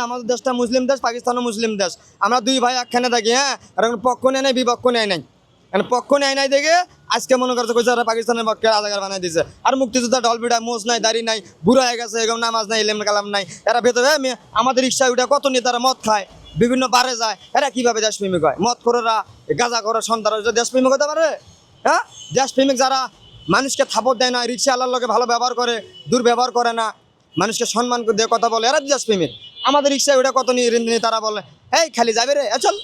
আমাদের দেশটা মুসলিম দেশ, পাকিস্তানও মুসলিম দেশ। আমরা দুই ভাই একখানে থাকি, হ্যাঁ। আর এখন পক্ষ নেয় নাই, বিপক্ষ নেয় নাই। মানে পক্ষ নেয় নাই দেখে আজকে মনে করছে কইছে পাকিস্তানের পক্ষে রাজাকার বানাই দিছে। আর মুক্তিযোদ্ধা ঢলবিটা মোজ নাই, দাড়ি নাই, বুড়া হয়ে গেছে, এরকম নামাজ নাই, ইলম কালাম নাই। এরা ভেতরে আমাদের রিক্সা উঠে কত নেতারা মদ খায়, বিভিন্ন বারে যায়। এরা কিভাবে দেশপ্রেমিক হয়? মদ করেরা, গাঁজা করে সন্তানরা দেশপ্রেমিক হতে পারে? হ্যাঁ, দেশপ্রেমিক যারা মানুষকে থাপড় দেয় না, রিক্সা আল্লাহর লোকে ভালো ব্যবহার করে, দুর্ব্যবহার করে না, মানুষকে সম্মান দিয়ে কথা বলে, এরা দেশপ্রেমিক। আমাদের রিক্সায় ওটা কত নিয়ে তারা বলে, এই খালি যাবে রে, চল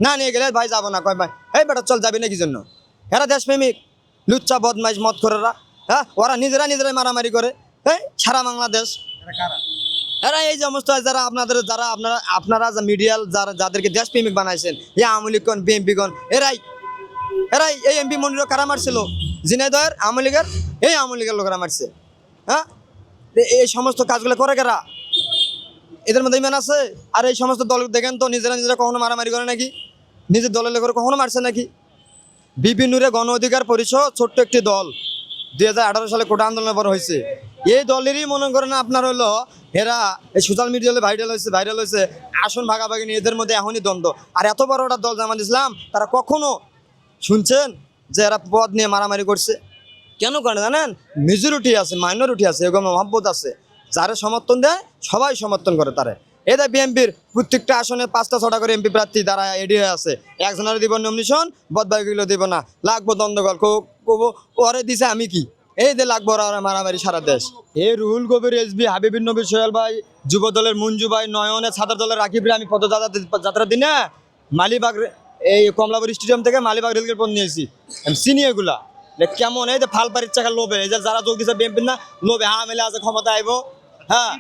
না, নিয়ে গেলে ভাই যাবো না, কয় ভাই এই বেটা চল, যাবি না কি জন্য? এরা দেশপ্রেমিক, লুচ্চা বদমাইশ মদ করেরা। হ্যাঁ, ওরা নিজেরাই মারামারি করে, এই সারা বাংলাদেশ। এরা এই সমস্ত যারা আপনারা মিডিয়াল যাদেরকে দেশপ্রেমিক বানাইছেন, আওয়ামী লীগ কোন, বিএনপি কোন, এরাই এই এমপি মনিরও কারা মারছিল, ঝিনাইদহের আওয়ামী লীগের, এই আওয়ামী লীগের লোকেরা মারছে। হ্যাঁ, এই সমস্ত কাজগুলো করে কারা? এদের মধ্যে ইমান আছে? আর এই সমস্ত দল দেখেন তো, নিজেরা কখনো মারামারি করে নাকি? নিজের দলের লোকের কখনো মারছে নাকি? বিপিনুরে গণ অধিকার পরিষদ ছোট্ট একটি দল, 2018 সালে কোটা আন্দোলনের পর হয়েছে। এই দলেরই মনে করেন আপনার হলো, এরা এই সোশ্যাল মিডিয়াতে ভাইরাল হয়েছে আসন ভাগাভাগি নিয়ে, এদের মধ্যে এখনই দ্বন্দ্ব। আর এত বড় একটা দল জামাত ইসলাম, তারা কখনো শুনছেন যে এরা পদ নিয়ে মারামারি করছে? কেন করে জানেন? মেজরিটি আছে, মাইনরিটি আছে, এরকম মহব্বত আছে, যারা সমর্থন দেয় সবাই সমর্থন করে তারা। এটা বিএনপির প্রত্যেকটা আসনে 5টা-6টা করে এমপি প্রার্থী দ্বারা এডি হয়ে আছে। একজনের দিব নমিনেশন, বদবাকিগুলো দিব না, লাগবো দ্বন্দ্বকল, ওরে দিছে আমি কি, এই যে লাগবো ওরা মারামারি সারা দেশ। এই রুহুল কবির, এসবি, হাবিবুর নবী সোহেল ভাই, যুব দলের মঞ্জু ভাই, নয়নের, সাদার দলের রাকিব রে, আমি পদযাত্রার দিনে মালিবাগ, এই কমলাপুর স্টেডিয়াম থেকে মালিবাগ রেলগেট পর্যন্ত নিয়েছি। আমি চিনি এগুলা কেমন, এই যে ফালপাড়ির চাকা লোভে, এই যে যারা যোগ দিচ্ছে বিএনপির না, লোভে হ্যাঁ মেলে আছে, ক্ষমতা আইব, হ্যাঁ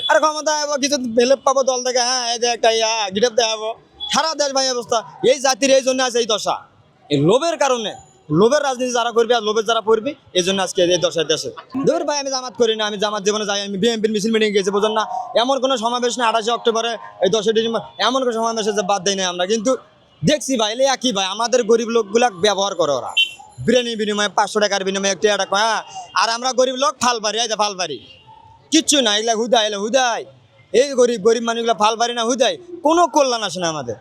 আর ক্ষমতা আইব, কিছু ভেলেপ পাবো দল থেকে, হ্যাঁ এই যে একটা গিটেপ দেখাবো, সারা দেশ ভাই অবস্থা। এই জাতির এই জন্য আছে এই দশা, এই লোভের কারণে। লোভের রাজনীতি যারা করবি আর লোভের যারা পড়বি, এই জন্য আজকে এই দশায় দেশে। ধর ভাই, আমি জামাত করি না, আমি জামাত জীবনে যাই, আমি বিএনপির মিছিল মিটিং গেছি, বোঝেন না? এমন কোনো সমাবেশ না 28 অক্টোবরে, এই 10 ডিসেম্বর, এমন কোনো সমাবেশে যে বাদ দেয় না আমরা। কিন্তু দেখছি ভাই, একই ভাই, আমাদের গরিব লোকগুলা ব্যবহার করে ওরা, বিরিয়ানির বিনিময়ে 500 টাকার বিনিময়ে 1 টাকা, হ্যাঁ। আর আমরা গরিব লোক ফালবাড়ি, এই যে ফালবাড়ি, কিচ্ছু না, এগুলা হুদাই। এই গরিব মানুষগুলা ফালবাড়ি না হুদাই, কোনো কল্যাণ আসে না আমাদের।